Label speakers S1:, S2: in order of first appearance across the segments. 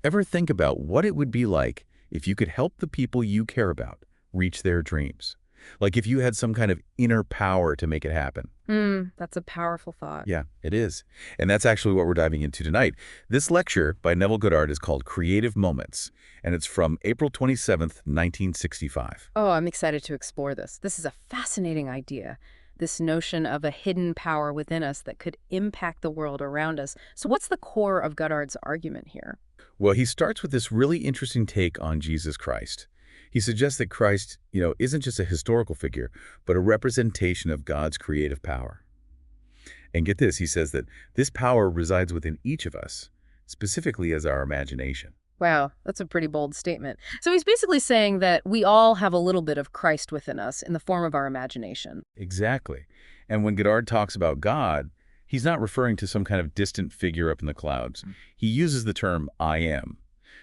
S1: Ever think about what it would be like if you could help the people you care about reach their dreams? Like if you had some kind of inner power to make it happen.
S2: That's a powerful thought.
S1: Yeah, it is. And that's actually what we're diving into tonight. This lecture by Neville Goddard is called Creative Moments, and it's from April 27th, 1965.
S2: Oh, I'm excited to explore this. This is a fascinating idea. This notion of a hidden power within us that could impact the world around us. So what's the core of Goddard's argument here?
S1: Well, he starts with this really interesting take on Jesus Christ. He suggests that Christ, isn't just a historical figure, but a representation of God's creative power. And get this, he says that this power resides within each of us, specifically as our imagination.
S2: Wow, that's a pretty bold statement. So he's basically saying that we all have a little bit of Christ within us in the form of our imagination.
S1: Exactly. And when Goddard talks about God, he's not referring to some kind of distant figure up in the clouds. He uses the term I am,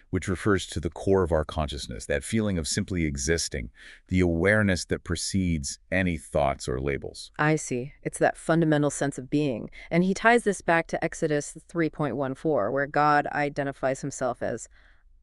S1: which refers to the core of our consciousness, that feeling of simply existing, the awareness that precedes any thoughts or labels.
S2: I see. It's that fundamental sense of being. And he ties this back to Exodus 3.14, where God identifies himself as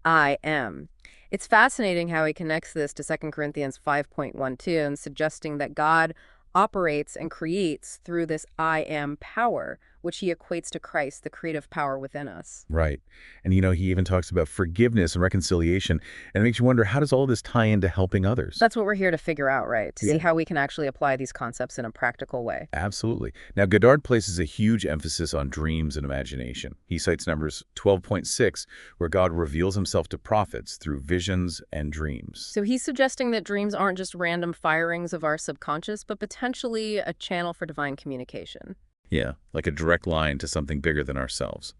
S2: I am. It's fascinating how he connects this to 2 Corinthians 5.12 and suggesting that God operates and creates through this I am power, which he equates to Christ, the creative power within us.
S1: Right. And he even talks about forgiveness and reconciliation, and it makes you wonder, how does all this tie into helping others?
S2: That's what we're here to figure out, right? To
S1: Yeah.
S2: see how we can actually apply these concepts in a practical way.
S1: Absolutely. Now, Goddard places a huge emphasis on dreams and imagination. He cites Numbers 12.6, where God reveals himself to prophets through visions and dreams.
S2: So he's suggesting that dreams aren't just random firings of our subconscious, but potentially a channel for divine communication.
S1: Yeah, like a direct line to something bigger than ourselves.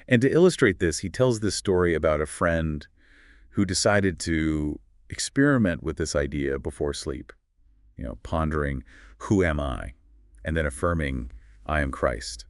S1: And to illustrate this, he tells this story about a friend who decided to experiment with this idea before sleep, pondering, who am I? And then affirming, I am Christ.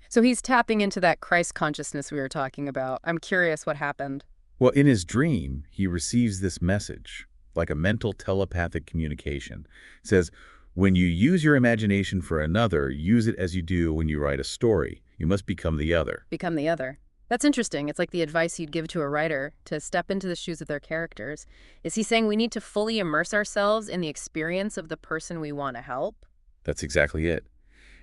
S2: So he's tapping into that Christ consciousness we were talking about. I'm curious what happened.
S1: Well, in his dream, he receives this message, like a mental telepathic communication. It says, when you use your imagination for another, use it as you do when you write a story. You must become the other.
S2: Become the other. That's interesting. It's like the advice you'd give to a writer to step into the shoes of their characters. Is he saying we need to fully immerse ourselves in the experience of the person we want to help?
S1: That's exactly it.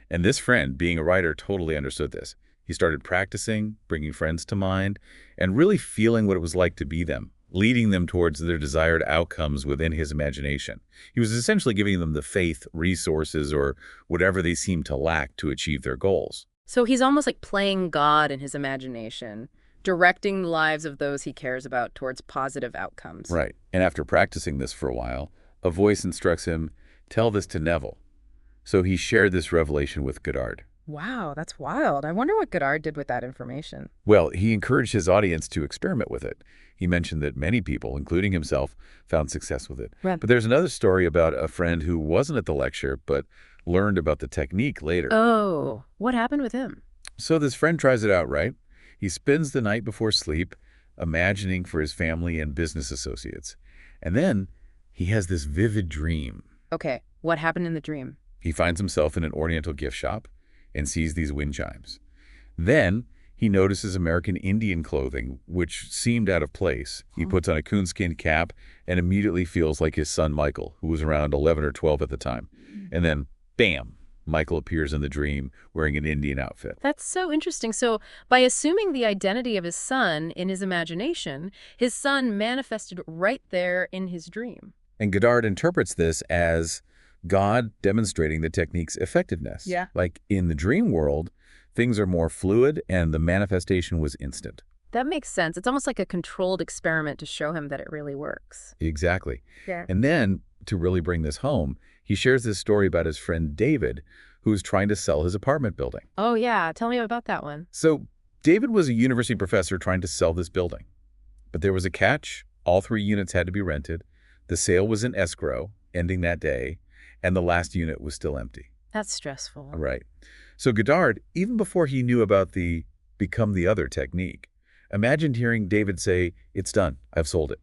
S1: And this friend, being a writer, totally understood this. He started practicing, bringing friends to mind, and really feeling what it was like to be them, leading them towards their desired outcomes within his imagination. He was essentially giving them the faith, resources, or whatever they seemed to lack to achieve their goals.
S2: So he's almost like playing God in his imagination, directing the lives of those he cares about towards positive outcomes.
S1: Right. And after practicing this for a while, a voice instructs him, tell this to Neville. So he shared this revelation with Goddard.
S2: Wow, that's wild. I wonder what Goddard did with that information.
S1: Well, he encouraged his audience to experiment with it. He mentioned that many people, including himself, found success with it.
S2: Right.
S1: But there's another story about a friend who wasn't at the lecture, but learned about the technique later.
S2: Oh, what happened with him?
S1: So this friend tries it out, right? He spends the night before sleep, imagining for his family and business associates. And then he has this vivid dream.
S2: Okay, what happened in the dream?
S1: He finds himself in an Oriental gift shop and sees these wind chimes. Then he notices American Indian clothing, which seemed out of place. He puts on a coonskin cap and immediately feels like his son Michael, who was around 11 or 12 at the time. And then, bam, Michael appears in the dream wearing an Indian outfit.
S2: That's so interesting. So by assuming the identity of his son in his imagination, his son manifested right there in his dream.
S1: And Goddard interprets this as God demonstrating the technique's effectiveness.
S2: Yeah.
S1: Like in the dream world, things are more fluid and the manifestation was instant.
S2: That makes sense. It's almost like a controlled experiment to show him that it really works.
S1: Exactly.
S2: Yeah.
S1: And then, to really bring this home, he shares this story about his friend David, who's trying to sell his apartment building.
S2: Oh, yeah. Tell me about that one.
S1: So David was a university professor trying to sell this building. But there was a catch. All 3 units had to be rented. The sale was in escrow, ending that day, and the last unit was still empty.
S2: That's stressful.
S1: Right. So Goddard, even before he knew about the become the other technique, imagined hearing David say, it's done, I've sold it.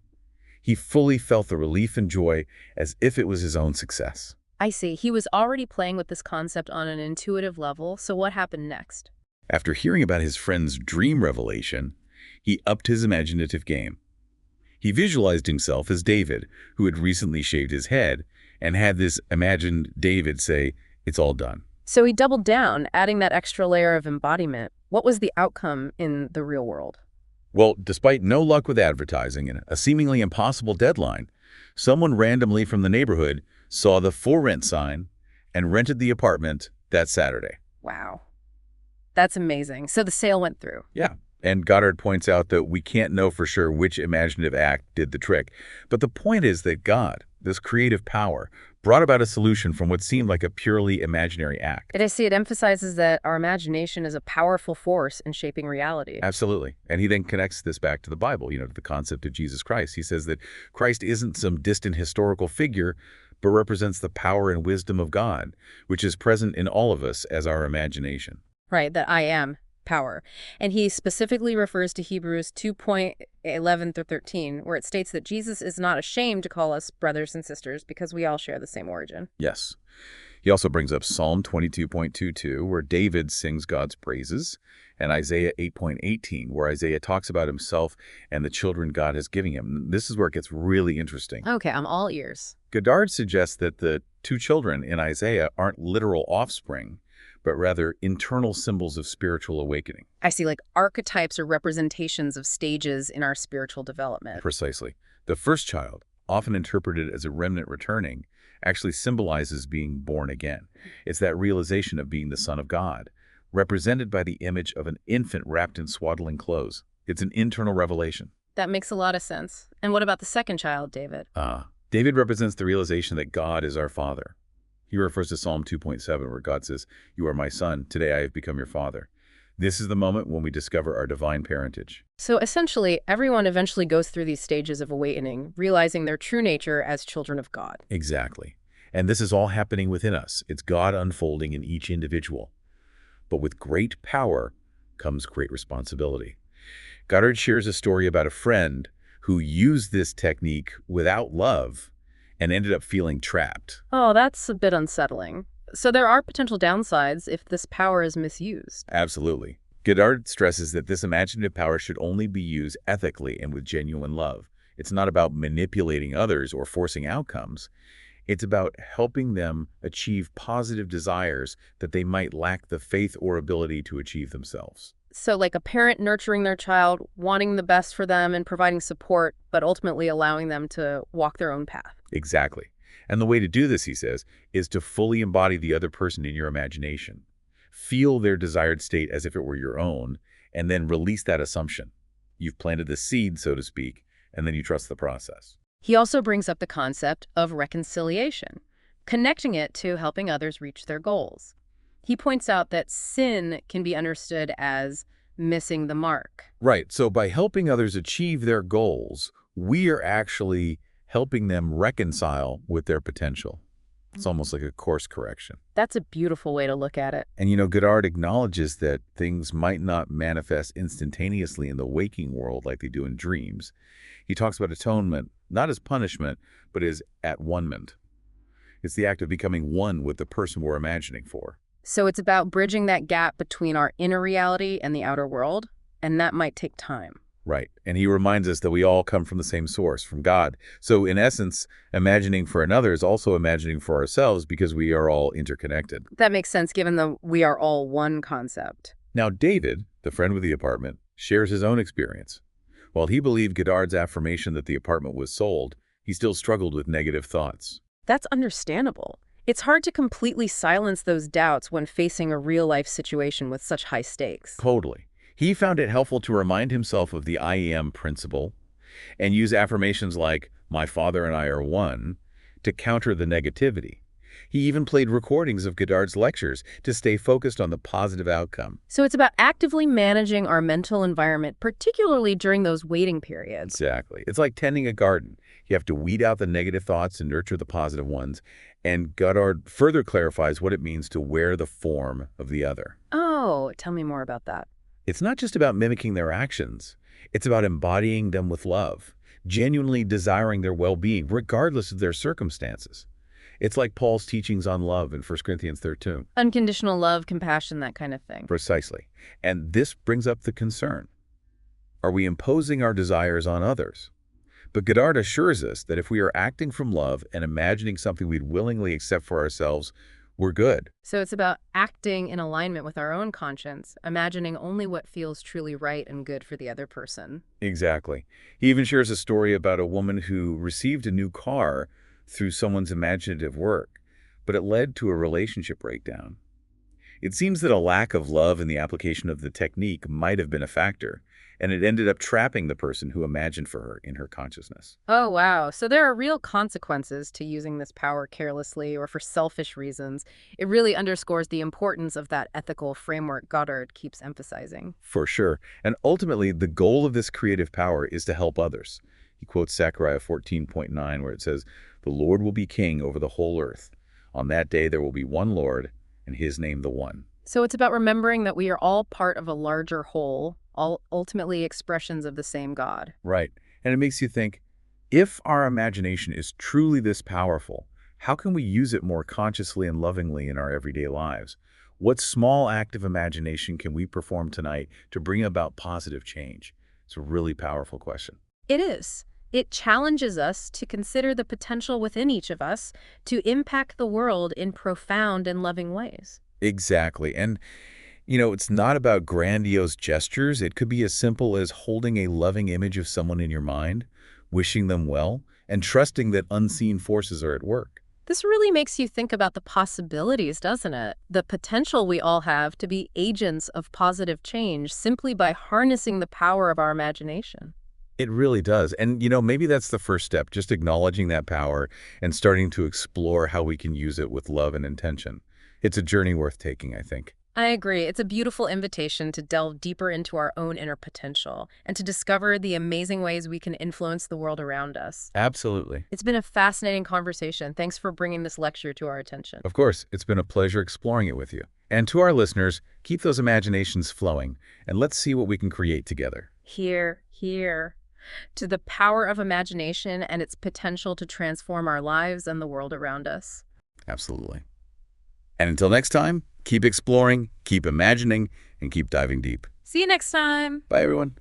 S1: He fully felt the relief and joy as if it was his own success.
S2: I see. He was already playing with this concept on an intuitive level. So what happened next?
S1: After hearing about his friend's dream revelation, He upped his imaginative game. He visualized himself as David, who had recently shaved his head, and had this imagined David say, "It's all done."
S2: So he doubled down, adding that extra layer of embodiment. What was the outcome in the real world?
S1: Well, despite no luck with advertising and a seemingly impossible deadline, someone randomly from the neighborhood saw the for rent sign and rented the apartment that Saturday.
S2: Wow. That's amazing. So the sale went through.
S1: Yeah. And Goddard points out that we can't know for sure which imaginative act did the trick. But the point is that God, this creative power, brought about a solution from what seemed like a purely imaginary act.
S2: And I see it emphasizes that our imagination is a powerful force in shaping reality.
S1: Absolutely. And he then connects this back to the Bible, to the concept of Jesus Christ. He says that Christ isn't some distant historical figure, but represents the power and wisdom of God, which is present in all of us as our imagination.
S2: Right, that I am power. And he specifically refers to Hebrews 2:11 through 13, where it states that Jesus is not ashamed to call us brothers and sisters because we all share the same origin.
S1: Yes. He also brings up Psalm 22.22, where David sings God's praises, and Isaiah 8.18, where Isaiah talks about himself and the children God has given him. This is where it gets really interesting.
S2: Okay, I'm all ears.
S1: Goddard suggests that the two children in Isaiah aren't literal offspring, but rather internal symbols of spiritual awakening.
S2: I see, like archetypes or representations of stages in our spiritual development.
S1: Precisely. The first child, often interpreted as a remnant returning, actually symbolizes being born again. It's that realization of being the Son of God, represented by the image of an infant wrapped in swaddling clothes. It's an internal revelation.
S2: That makes a lot of sense. And what about the second child, David?
S1: David represents the realization that God is our Father. He refers to Psalm 2.7, where God says, "You are my son, today I have become your father." This is the moment when we discover our divine parentage.
S2: So essentially, everyone eventually goes through these stages of awakening, realizing their true nature as children of God.
S1: Exactly. And this is all happening within us. It's God unfolding in each individual. But with great power comes great responsibility. Goddard shares a story about a friend who used this technique without love and ended up feeling trapped.
S2: Oh, that's a bit unsettling. So there are potential downsides if this power is misused.
S1: Absolutely. Goddard stresses that this imaginative power should only be used ethically and with genuine love. It's not about manipulating others or forcing outcomes. It's about helping them achieve positive desires that they might lack the faith or ability to achieve themselves.
S2: So like a parent nurturing their child, wanting the best for them and providing support, but ultimately allowing them to walk their own path.
S1: Exactly. And the way to do this, he says, is to fully embody the other person in your imagination. Feel their desired state as if it were your own, and then release that assumption. You've planted the seed, so to speak, and then you trust the process.
S2: He also brings up the concept of reconciliation, connecting it to helping others reach their goals. He points out that sin can be understood as missing the mark.
S1: Right. So by helping others achieve their goals, we are actually helping them reconcile with their potential. It's almost like a course correction.
S2: That's a beautiful way to look at it.
S1: And Goddard acknowledges that things might not manifest instantaneously in the waking world like they do in dreams. He talks about atonement, not as punishment, but as at-one-ment. It's the act of becoming one with the person we're imagining for.
S2: So it's about bridging that gap between our inner reality and the outer world, and that might take time.
S1: Right. And he reminds us that we all come from the same source, from God. So in essence, imagining for another is also imagining for ourselves because we are all interconnected.
S2: That makes sense given the we are all one concept.
S1: Now, David, the friend with the apartment, shares his own experience. While he believed Goddard's affirmation that the apartment was sold, he still struggled with negative thoughts.
S2: That's understandable. It's hard to completely silence those doubts when facing a real-life situation with such high stakes.
S1: Totally. He found it helpful to remind himself of the I am principle and use affirmations like, "My Father and I are one," to counter the negativity. He even played recordings of Goddard's lectures to stay focused on the positive outcome.
S2: So it's about actively managing our mental environment, particularly during those waiting periods.
S1: Exactly. It's like tending a garden. You have to weed out the negative thoughts and nurture the positive ones. And Goddard further clarifies what it means to wear the form of the other.
S2: Oh, tell me more about that.
S1: It's not just about mimicking their actions. It's about embodying them with love, genuinely desiring their well-being, regardless of their circumstances. It's like Paul's teachings on love in 1 Corinthians 13.
S2: Unconditional love, compassion, that kind of thing.
S1: Precisely. And this brings up the concern. Are we imposing our desires on others? But Goddard assures us that if we are acting from love and imagining something we'd willingly accept for ourselves, we're good.
S2: So it's about acting in alignment with our own conscience, imagining only what feels truly right and good for the other person.
S1: Exactly. He even shares a story about a woman who received a new car through someone's imaginative work, but it led to a relationship breakdown. It seems that a lack of love in the application of the technique might have been a factor, and it ended up trapping the person who imagined for her in her consciousness.
S2: Oh, wow. So there are real consequences to using this power carelessly or for selfish reasons. It really underscores the importance of that ethical framework Goddard keeps emphasizing.
S1: For sure. And ultimately, the goal of this creative power is to help others. He quotes Zechariah 14:9, where it says, "The Lord will be king over the whole earth. On that day there will be one Lord, and his name the One."
S2: So it's about remembering that we are all part of a larger whole, all ultimately expressions of the same God.
S1: Right. And it makes you think, if our imagination is truly this powerful, how can we use it more consciously and lovingly in our everyday lives? What small act of imagination can we perform tonight to bring about positive change? It's a really powerful question.
S2: It is. It challenges us to consider the potential within each of us to impact the world in profound and loving ways.
S1: Exactly. And, it's not about grandiose gestures. It could be as simple as holding a loving image of someone in your mind, wishing them well, and trusting that unseen forces are at work.
S2: This really makes you think about the possibilities, doesn't it? The potential we all have to be agents of positive change simply by harnessing the power of our imagination.
S1: It really does. And, maybe that's the first step, just acknowledging that power and starting to explore how we can use it with love and intention. It's a journey worth taking, I think.
S2: I agree. It's a beautiful invitation to delve deeper into our own inner potential and to discover the amazing ways we can influence the world around us.
S1: Absolutely.
S2: It's been a fascinating conversation. Thanks for bringing this lecture to our attention.
S1: Of course, it's been a pleasure exploring it with you. And to our listeners, keep those imaginations flowing, and let's see what we can create together.
S2: Here, to the power of imagination and its potential to transform our lives and the world around us.
S1: Absolutely. And until next time, keep exploring, keep imagining, and keep diving deep.
S2: See you next time.
S1: Bye, everyone.